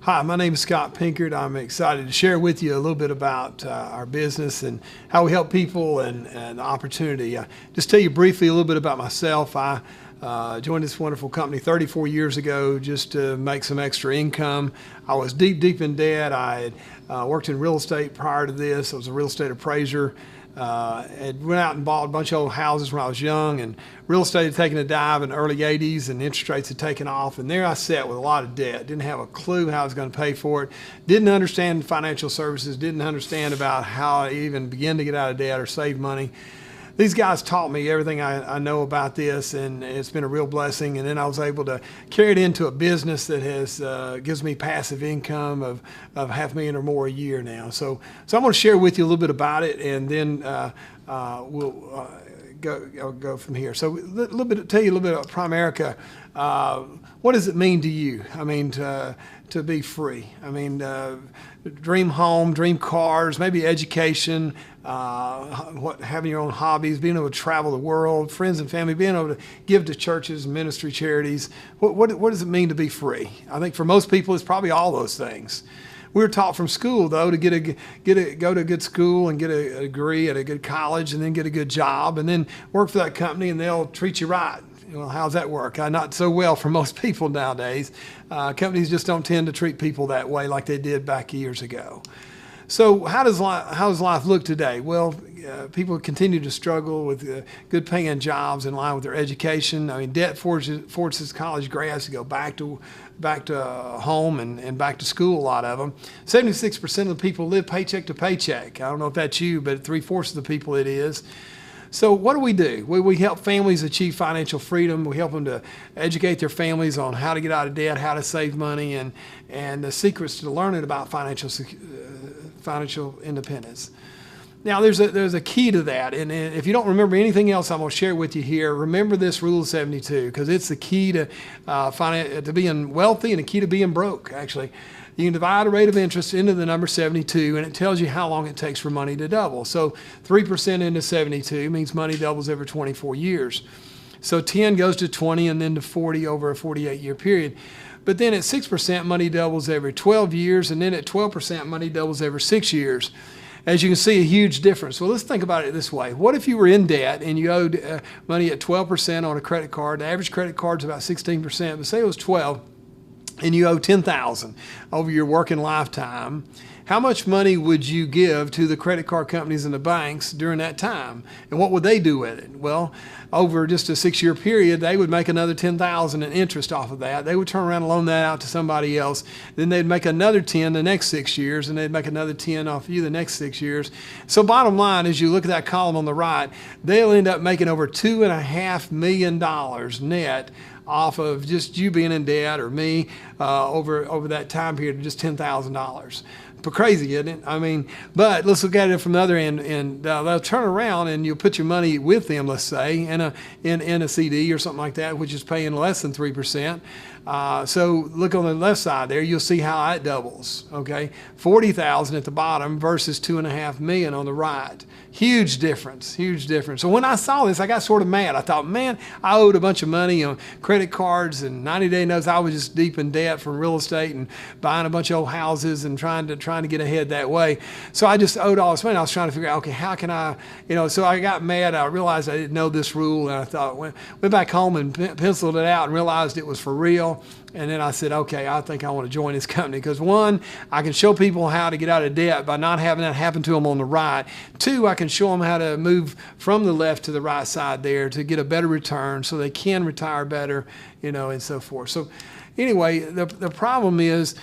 Hi, my name is Scott Pinckard. I'm excited to share with you a little bit about our business and how we help people and opportunity. Just tell you briefly a little bit about myself. I joined this wonderful company 34 years ago just to make some extra income. I was deep in debt. I had worked in real estate prior to this. I was a real estate appraiser. Had went out and bought a bunch of old houses when I was young, and real estate had taken a dive in the early 80s and interest rates had taken off, and there I sat with a lot of debt. Didn't have a clue how I was going to pay for it. Didn't understand financial services. Didn't understand about how I even begin to get out of debt or save money. These guys taught me everything I know about this, and it's been a real blessing. And then I was able to carry it into a business that has gives me passive income of $500,000 or more a year now. So I'm going to share with you a little bit about it, and then we'll go from here. So tell you a little bit about Primerica. What does it mean to you? I mean, to be free. I mean, dream home, dream cars, maybe education, having your own hobbies, being able to travel the world, friends and family, being able to give to churches, ministry, charities. What does it mean to be free? I think for most people, it's probably all those things. We were taught from school, though, to go to a good school and get a degree at a good college, and then get a good job, and then work for that company, and they'll treat you right. Well, how's that work? Not so well for most people nowadays. Companies just don't tend to treat people that way like they did back years ago. So how does life look today? Well, people continue to struggle with good paying jobs in line with their education. I mean, debt forces college grads to go back to home and back to school, a lot of them. 76% of the people live paycheck to paycheck. I don't know if that's you, but 3/4 of the people it is. So what do? We help families achieve financial freedom. We help them to educate their families on how to get out of debt, how to save money, and the secrets to learning about financial independence. Now, there's a key to that, and if you don't remember anything else I'm going to share with you here, remember this Rule of 72, because it's the key to being wealthy and the key to being broke, actually. You can divide a rate of interest into the number 72, and it tells you how long it takes for money to double. So 3% into 72 means money doubles every 24 years. So 10 goes to 20 and then to 40 over a 48-year period. But then at 6%, money doubles every 12 years, and then at 12%, money doubles every 6 years. As you can see, a huge difference. Well, let's think about it this way. What if you were in debt and you owed money at 12% on a credit card? The average credit card is about 16%, but say it was 12, and you owe $10,000 over your working lifetime. How much money would you give to the credit card companies and the banks during that time? And what would they do with it? Well, over just a 6-year period, they would make another $10,000 in interest off of that. They would turn around and loan that out to somebody else. Then they'd make another 10 the next 6 years, and they'd make another 10 off you the next 6 years. So bottom line, as you look at that column on the right, they'll end up making over $2.5 million net off of just you being in debt, or me, over that time period of just $10,000. Crazy, isn't it? I mean, but let's look at it from the other end, and they'll turn around and you'll put your money with them, let's say, in a CD or something like that, which is paying less than 3%. So look on the left side there, you'll see how that doubles. Okay, 40,000 at the bottom versus 2.5 million on the right. Huge difference, huge difference. So when I saw this, I got sort of mad. I thought, man, I owed a bunch of money on credit cards and 90-day notes. I was just deep in debt from real estate and buying a bunch of old houses and trying to get ahead that way. So I just owed all this money. I was trying to figure out, okay, how can I, so I got mad. I realized I didn't know this rule, and I thought, went back home and penciled it out and realized it was for real. And then I said, okay, I think I want to join this company because, one, I can show people how to get out of debt by not having that happen to them on the right. Two, I can show them how to move from the left to the right side there to get a better return so they can retire better, and so forth. So anyway, the problem is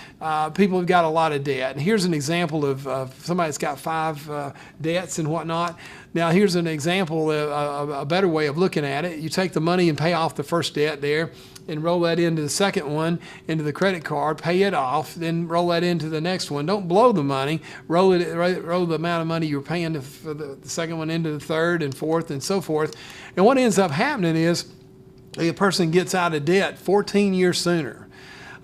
people have got a lot of debt. And here's an example of somebody that's got 5 debts and whatnot. Now, here's an example, a better way of looking at it. You take the money and pay off the first debt there, and roll that into the second one, into the credit card, pay it off, then roll that into the next one. Don't blow the money. Roll the amount of money you're paying for the second one into the third and fourth and so forth. And what ends up happening is a person gets out of debt 14 years sooner.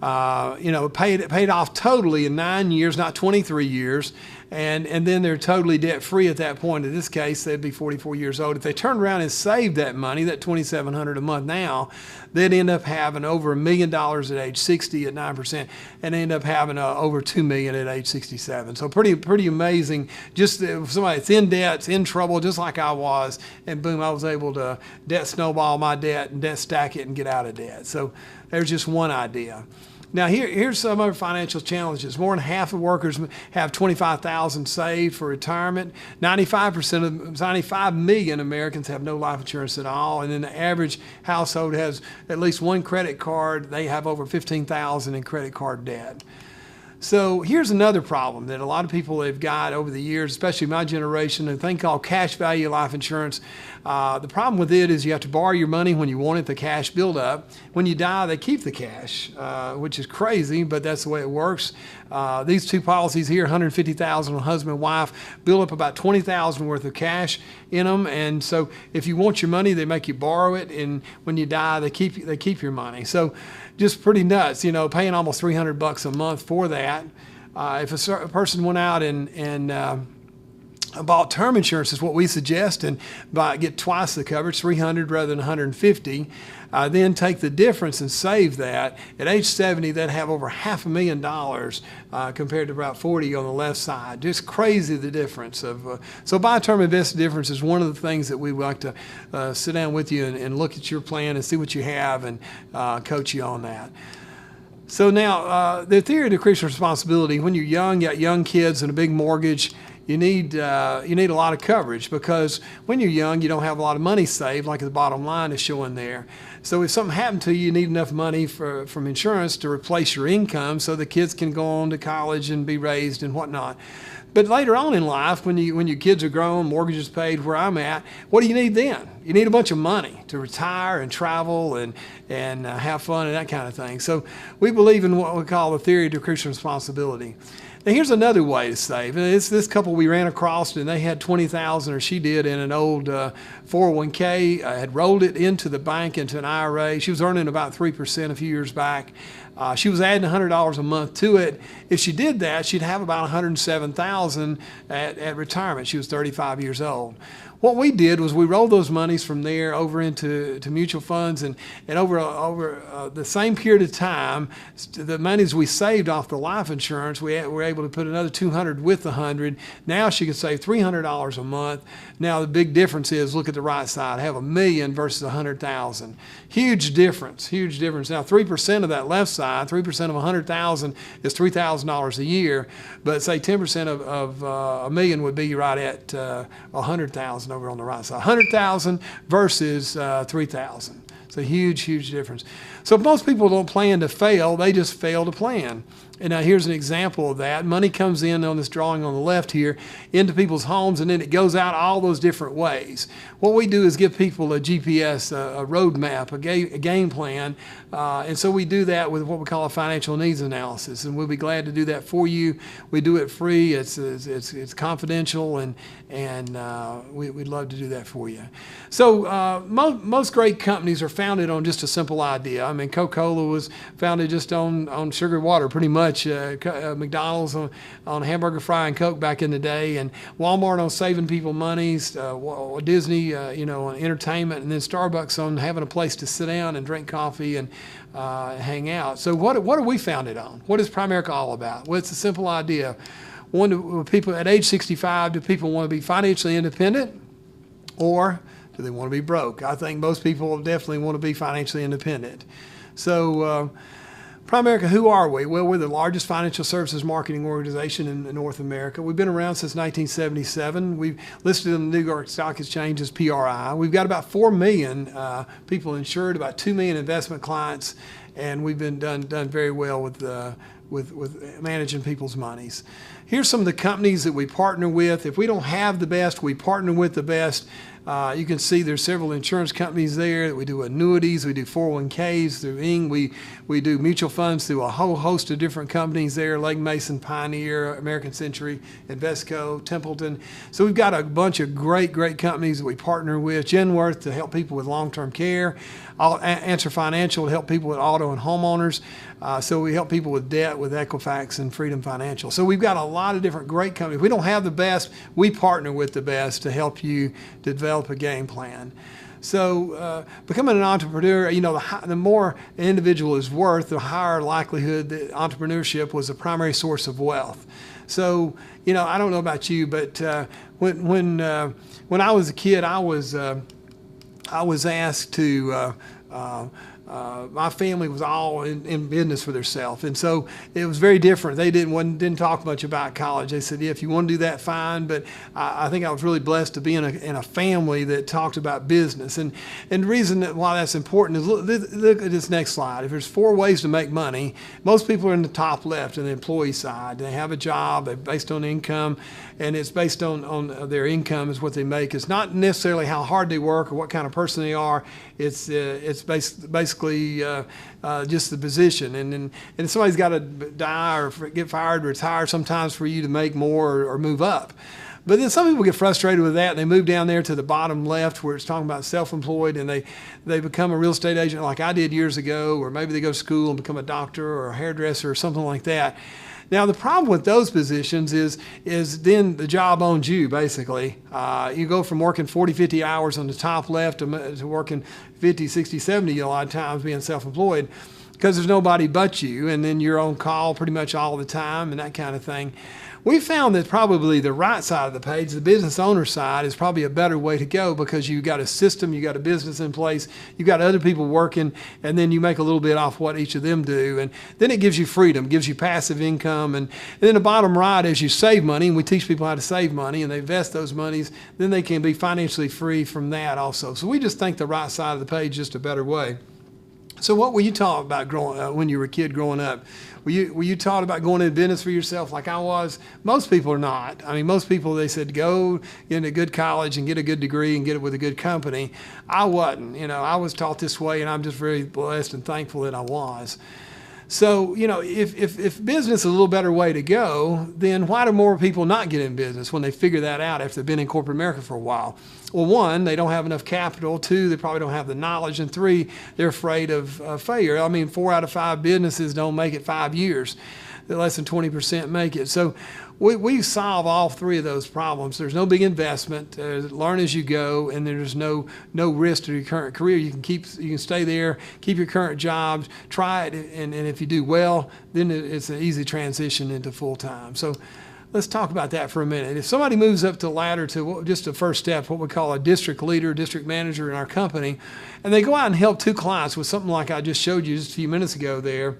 Paid off totally in 9 years, not 23 years. and then they're totally debt-free at that point. In this case, they'd be 44 years old. If they turned around and saved that money, that $2,700 a month now, they'd end up having over $1 million at age 60 at 9%, and they end up having over $2 million at age 67. So pretty amazing. Just somebody that's in debt, in trouble, just like I was, and boom, I was able to debt snowball my debt and debt stack it and get out of debt. So there's just one idea. Now here's some other financial challenges. More than half of workers have $25,000 saved for retirement. 95 million Americans have no life insurance at all, and then the average household has at least one credit card. They have over $15,000 in credit card debt. So here's another problem that a lot of people have got over the years, especially my generation, a thing called cash value life insurance. The problem with it is you have to borrow your money when you want it, the cash build up. When you die, they keep the cash, which is crazy, but that's the way it works. These two policies here, $150,000 on husband and wife, build up about $20,000 worth of cash in them. And so if you want your money, they make you borrow it, and when you die, they keep your money. So just pretty nuts, paying almost $300 a month for that. If a person went out and bought term insurance, is what we suggest, and get twice the coverage, $300 rather than $150. Then take the difference and save that. At age 70, they'd have over $500,000 compared to about 40 on the left side. Just crazy the difference of. So buy term invest difference is one of the things that we would like to sit down with you and look at your plan and see what you have and coach you on that. So now the theory of decreasing responsibility. When you're young, you got young kids and a big mortgage. You need a lot of coverage, because when you're young, you don't have a lot of money saved, like the bottom line is showing there. So if something happened to you, you need enough money from insurance to replace your income so the kids can go on to college and be raised and whatnot. But later on in life, when your kids are grown, mortgages paid, where I'm at, what do you need then? You need a bunch of money to retire and travel and have fun and that kind of thing. So we believe in what we call the theory of decreasing responsibility. Now here's another way to save. It's this couple we ran across, and they had $20,000, or she did, in an old 401k. Had rolled it into the bank, into an IRA. She was earning about 3% a few years back. She was adding $100 a month to it. If she did that, she'd have about $107,000 at retirement. She was 35 years old. What we did was we rolled those monies from there over into mutual funds, and over the same period of time, the monies we saved off the life insurance, we were able to put another $200 with the $100. Now she could save $300 a month. Now the big difference is, look at the right side, have $1 million versus $100,000. Huge difference, huge difference. Now 3% of that left side, 3% of $100,000 is $3,000 a year, but say 10% of $1 million would be right at $100,000 over on the right side. $100,000 versus $3,000. It's a huge, huge difference. So most people don't plan to fail, they just fail to plan. And now here's an example of that. Money comes in on this drawing on the left here into people's homes, and then it goes out all those different ways. What we do is give people a GPS, a roadmap, a game plan, and so we do that with what we call a financial needs analysis, and we'll be glad to do that for you. We do it free. It's confidential, and we'd love to do that for you. So most great companies are founded on just a simple idea. I mean, Coca-Cola was founded just on sugar and water, pretty much. McDonald's on hamburger, fry, and Coke back in the day, and Walmart on saving people monies, Disney, on entertainment, and then Starbucks on having a place to sit down and drink coffee and hang out. So what are we founded on? What is Primerica all about? Well, it's a simple idea. People at age 65, do people want to be financially independent, or do they want to be broke? I think most people definitely want to be financially independent. So Primerica, who are we? Well, we're the largest financial services marketing organization in North America. We've been around since 1977. We've listed in the New York Stock Exchange as PRI. We've got about 4 million people insured, about 2 million investment clients, and we've been done very well with managing people's monies. Here's some of the companies that we partner with. If we don't have the best, we partner with the best. You can see there's several insurance companies there. We do annuities, we do 401ks through Ing. We do mutual funds through a whole host of different companies there, Legg Mason, Pioneer, American Century, Invesco, Templeton. So we've got a bunch of great companies that we partner with. Genworth to help people with long-term care. Answer Financial to help people with auto and homeowners. So we help people with debt with Equifax and Freedom Financial. So we've got a lot of different great companies. If we don't have the best, we partner with the best to help you develop a game plan. So becoming an entrepreneur, the more an individual is worth, the higher likelihood that entrepreneurship was the primary source of wealth. So, I don't know about you, but when I was a kid, I was asked to. My family was all in business for themselves, and so it was very different. They didn't talk much about college. They said, "Yeah, if you want to do that, fine." But I think I was really blessed to be in a family that talked about business. And the reason why that's important is look at this next slide. If there's 4 ways to make money, most people are in the top left, in the employee side. They have a job, they're based on income, and it's based on their income is what they make. It's not necessarily how hard they work or what kind of person they are. It's basically just the position, and somebody's got to die or get fired or retire sometimes for you to make more or move up. But then some people get frustrated with that, and they move down there to the bottom left where it's talking about self-employed, and they become a real estate agent like I did years ago, or maybe they go to school and become a doctor or a hairdresser or something like that. Now, the problem with those positions is then the job owns you, basically. You go from working 40, 50 hours on the top left to working 50, 60, 70 a lot of times being self-employed because there's nobody but you, and then you're on call pretty much all the time and that kind of thing. We found that probably the right side of the page, the business owner side, is probably a better way to go because you've got a system, you've got a business in place, you've got other people working, and then you make a little bit off what each of them do. And then it gives you freedom, gives you passive income. And then the bottom right, as you save money, and we teach people how to save money, and they invest those monies, then they can be financially free from that also. So we just think the right side of the page is just a better way. So what were you taught about when you were a kid growing up? Were you taught about going into business for yourself like I was? Most people are not. I mean, most people, they said, go into a good college and get a good degree and get it with a good company. I wasn't. I was taught this way, and I'm just very blessed and thankful that I was. So, if business is a little better way to go, then why do more people not get in business when they figure that out after they've been in corporate America for a while? Well, 1, they don't have enough capital. 2, they probably don't have the knowledge. And 3, they're afraid of failure. I mean, 4 out of 5 businesses don't make it 5 years. Less than 20% make it. So we solve all 3 of those problems. There's no big investment. Learn as you go, and there's no risk to your current career. You can stay there, keep your current job, try it, and if you do well, then it's an easy transition into full time. So let's talk about that for a minute. If somebody moves up the ladder to just the first step, what we call a district leader, district manager in our company, and they go out and help 2 clients with something like I just showed you just a few minutes ago there,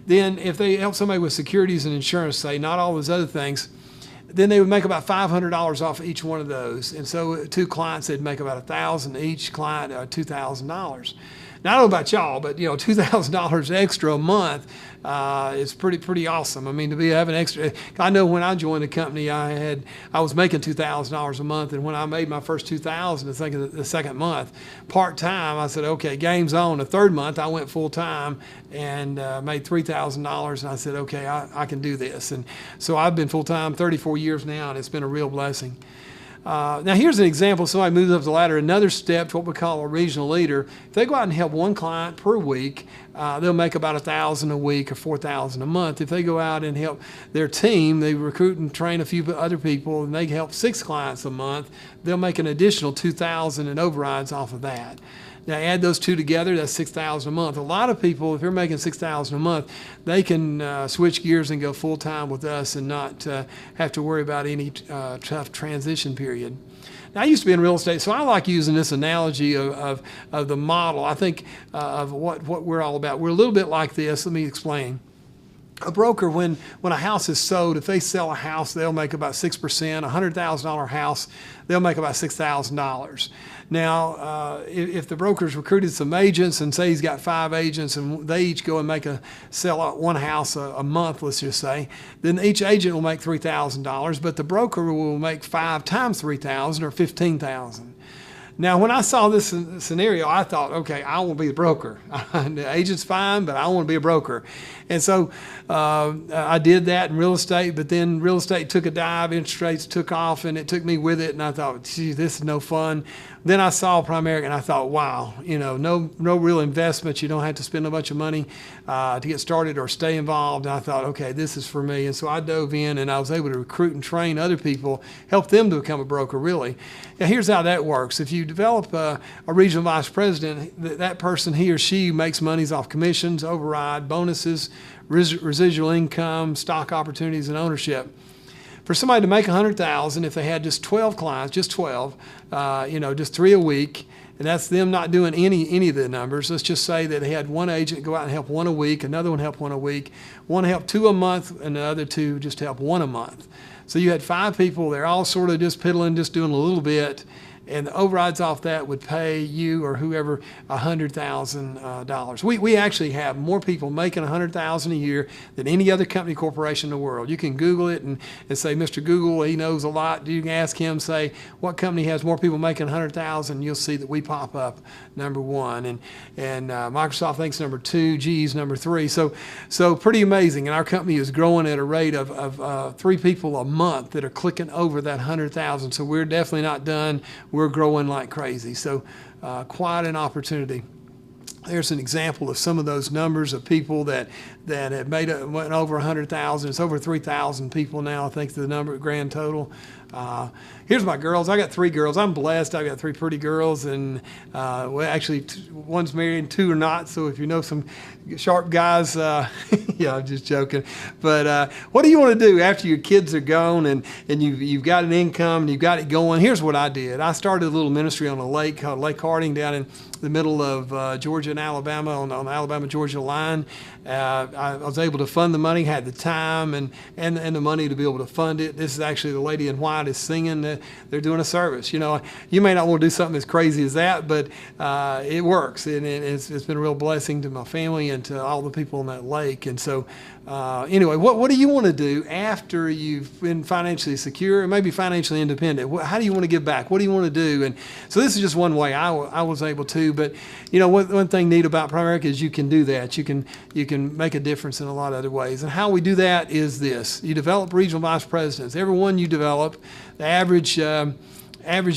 then if they help somebody with securities and insurance, say, not all those other things, then they would make about $500 off each one of those. And so 2 clients, they'd make about $1,000 each client, $2,000. Now, I don't know about y'all, but $2,000 extra a month is pretty awesome. I mean, to be having extra. I know when I joined the company, I was making $2,000 a month, and when I made my first $2,000, I think the second month, part time, I said, okay, game's on. The 3rd month, I went full time and made $3,000, and I said, okay, I can do this. And so I've been full time 34 years now, and it's been a real blessing. Now, here's an example. Somebody moves up the ladder. Another step to what we call a regional leader. If they go out and help 1 client per week, they'll make about $1,000 a week or $4,000 a month. If they go out and help their team, they recruit and train a few other people, and they help 6 clients a month, they'll make an additional $2,000 in overrides off of that. Now, add those 2 together, that's $6,000 a month. A lot of people, if they're making $6,000 a month, they can switch gears and go full-time with us and not have to worry about any tough transition period. Now, I used to be in real estate, so I like using this analogy of the model. I think of what we're all about. We're a little bit like this. Let me explain. A broker, when a house is sold, if they sell a house, they'll make about 6%. A $100,000 house, they'll make about $6,000. Now, if the broker's recruited some agents, and say he's got 5 agents, and they each go and sell out 1 house a month, let's just say, then each agent will make $3,000, but the broker will make 5 times $3,000 or $15,000. Now, when I saw this scenario, I thought, okay, I want to be the broker. The agent's fine, but I want to be a broker. And so I did that in real estate, but then real estate took a dive, interest rates took off, and it took me with it, and I thought, gee, this is no fun. Then I saw Primerica, and I thought, wow, no real investment. You don't have to spend a bunch of money to get started or stay involved. And I thought, okay, this is for me. And so I dove in, and I was able to recruit and train other people, help them to become a broker, really. Now, here's how that works. If you develop a regional vice president, that person, he or she, makes monies off commissions, override, bonuses, residual income, stock opportunities, and ownership. For somebody to make $100,000, if they had just 12 clients, just 12, just 3 a week, and that's them not doing any of the numbers. Let's just say that they had one agent go out and help 1 a week, another one help 1 a week, one help 2 a month, and the other 2 just help 1 a month. So you had 5 people. They're all sort of just piddling, just doing a little bit. And the overrides off that would pay you or whoever $100,000. We actually have more people making $100,000 a year than any other company corporation in the world. You can Google it and say, Mr. Google, he knows a lot. You can ask him, say, what company has more people making $100,000? You'll see that we pop up number 1, and Microsoft thinks number 2, GE's number 3. So pretty amazing. And our company is growing at a rate of 3 people a month that are clicking over that 100,000. So we're definitely not done. We're growing like crazy. So quite an opportunity. There's an example of some of those numbers of people that have went over 100,000. It's over 3,000 people now, I think, the number grand total. Here's my girls. I got 3 girls. I'm blessed. I got 3 pretty girls, and well, actually, one's married and 2 are not. So if you know some sharp guys, yeah, I'm just joking. But what do you want to do after your kids are gone and you've got an income and you've got it going? Here's what I did. I started a little ministry on a lake called Lake Harding down in the middle of Georgia and Alabama on the Alabama-Georgia line. I was able to fund the money, had the time and the money to be able to fund it. This is actually the lady in white is singing. They're doing a service. You may not want to do something as crazy as that, but it works, and it's been a real blessing to my family and to all the people on that lake. And so anyway, what do you want to do after you've been financially secure and maybe financially independent? How do you want to give back? What do you want to do? And so this is just one way I was able to. But one thing neat about Primerica is you can do that. You can make a difference in a lot of other ways. And how we do that is this: you develop regional vice presidents. Every one you develop, the average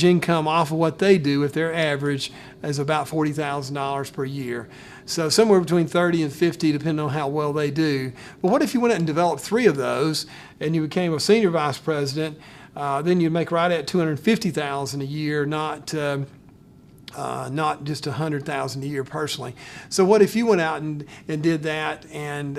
income off of what they do, if they're average, is about $40,000 per year. So somewhere between 30 and 50, depending on how well they do. But what if you went out and developed 3 of those, and you became a senior vice president? Then you'd make right at $250,000 a year, not just $100,000 a year personally. So what if you went out and did that and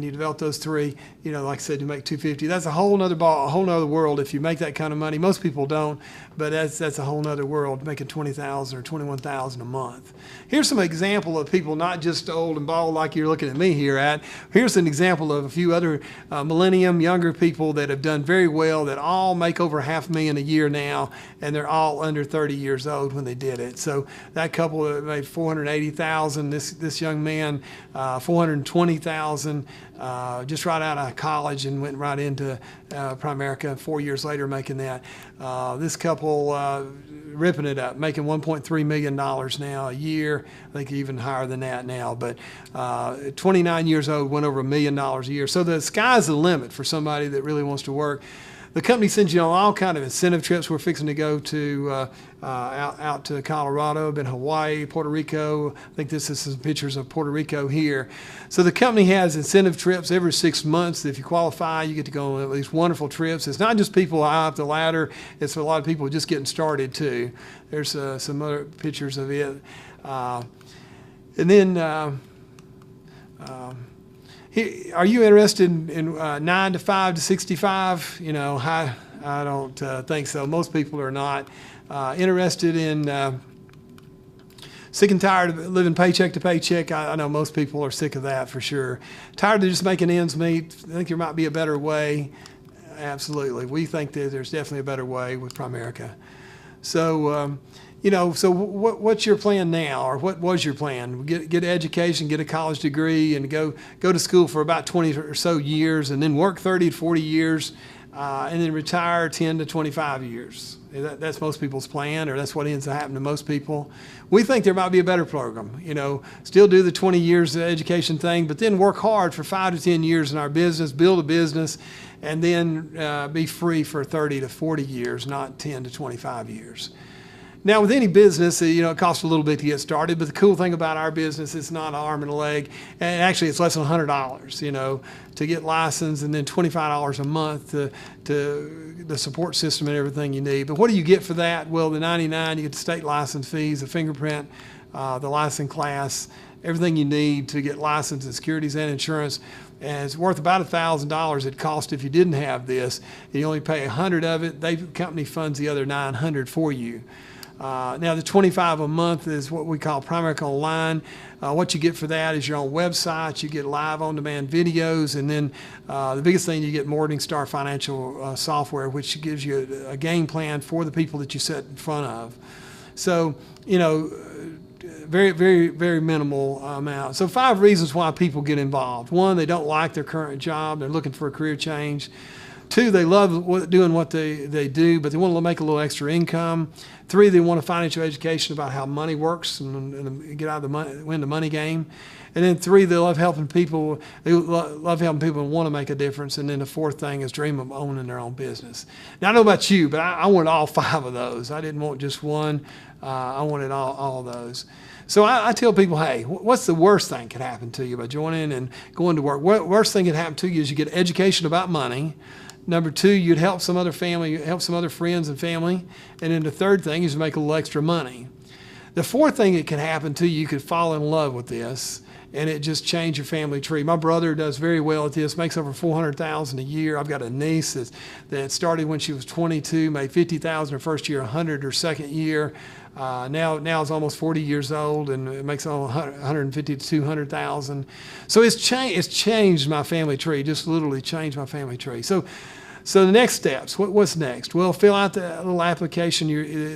you developed those 3? Like I said, you make $250,000. That's a whole nother ball, a whole nother world. If you make that kind of money, most people don't, but that's a whole nother world, making $20,000 or $21,000 a month. Here's some example of people, not just old and bald like you're looking at me here at. Here's an example of a few other millennium younger people that have done very well, that all make over $500,000 a year now, and they're all under 30 years old when they did it. So that couple made $480,000. This young man, $420,000, just right out of college, and went right into Primerica 4 years later making that. This couple ripping it up, making $1.3 million now a year. I think even higher than that now. But 29 years old, went over $1 million a year. So the sky's the limit for somebody that really wants to work. The company sends you on all kind of incentive trips. We're fixing to go to out to Colorado, been Hawaii, Puerto Rico. I think this is some pictures of Puerto Rico here. So the company has incentive trips every 6 months. If you qualify, you get to go on these wonderful trips. It's not just people high up the ladder. It's a lot of people just getting started too. There's some other pictures of it. And then are you interested in 9 to 5 to 65? I don't think so. Most people are not interested in sick and tired of living paycheck to paycheck. I know most people are sick of that for sure. Tired of just making ends meet. I think there might be a better way. Absolutely. We think that there's definitely a better way with Primerica. So, so what's your plan now, or what was your plan? Get an education, get a college degree, and go to school for about 20 or so years, and then work 30 to 40 years and then retire 10 to 25 years. That's most people's plan, or that's what ends up happening to most people. We think there might be a better program. Still do the 20 years of education thing, but then work hard for 5 to 10 years in our business, build a business, and then be free for 30 to 40 years, not 10 to 25 years. Now, with any business, it costs a little bit to get started, but the cool thing about our business, it's not an arm and a leg, and actually it's less than $100, to get licensed, and then $25 a month to the support system and everything you need. But what do you get for that? Well, the $99, you get the state license fees, the fingerprint, the license class, everything you need to get licensed in securities and insurance. And it's worth about $1,000 it'd cost if you didn't have this. You only pay $100 of it. The company funds the other $900 for you. Now, the $25 a month is what we call Primary Online. What you get for that is your own website. You get live on-demand videos, and then the biggest thing, you get Morningstar financial software, which gives you a game plan for the people that you sit in front of. So, very, very, very minimal amount. So 5 reasons why people get involved. 1, they don't like their current job. They're looking for a career change. 2, they love doing what they do, but they want to make a little extra income. 3, they want a financial education about how money works and get out of win the money game. And then 3, they love helping people. They love helping people and want to make a difference. And then the 4th thing is dream of owning their own business. Now, I don't know about you, but I wanted all 5 of those. I didn't want just one. I wanted all of those. So I tell people, hey, what's the worst thing that could happen to you by joining and going to work? Worst thing that could happen to you is you get education about money. Number 2, you'd help some other family, help some other friends and family. And then the 3rd thing is make a little extra money. The 4th thing that can happen to you could fall in love with this, and it just change your family tree. My brother does very well at this, makes over $400,000 a year. I've got a niece that started when she was 22, made $50,000 her first year, $100,000 her second year. Now is almost 40 years old and it makes $150,000 to $200,000. So it's changed my family tree, just literally changed my family tree. So the next steps, what's next? Well, fill out the little application.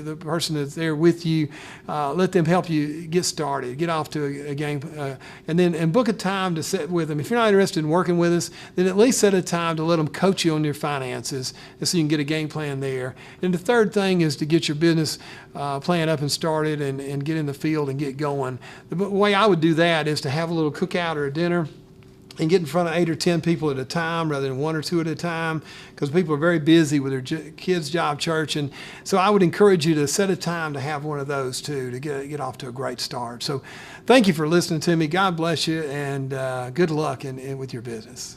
The person that's there with you, let them help you get started, get off to a game, and book a time to sit with them. If you're not interested in working with us, then at least set a time to let them coach you on your finances, and so you can get a game plan there. And the 3rd thing is to get your business plan up and started and get in the field and get going. The way I would do that is to have a little cookout or a dinner and get in front of 8 or 10 people at a time rather than 1 or 2 at a time, because people are very busy with their kids' job, church. And so I would encourage you to set a time to have one of those too, to get off to a great start. So thank you for listening to me. God bless you, and good luck with your business.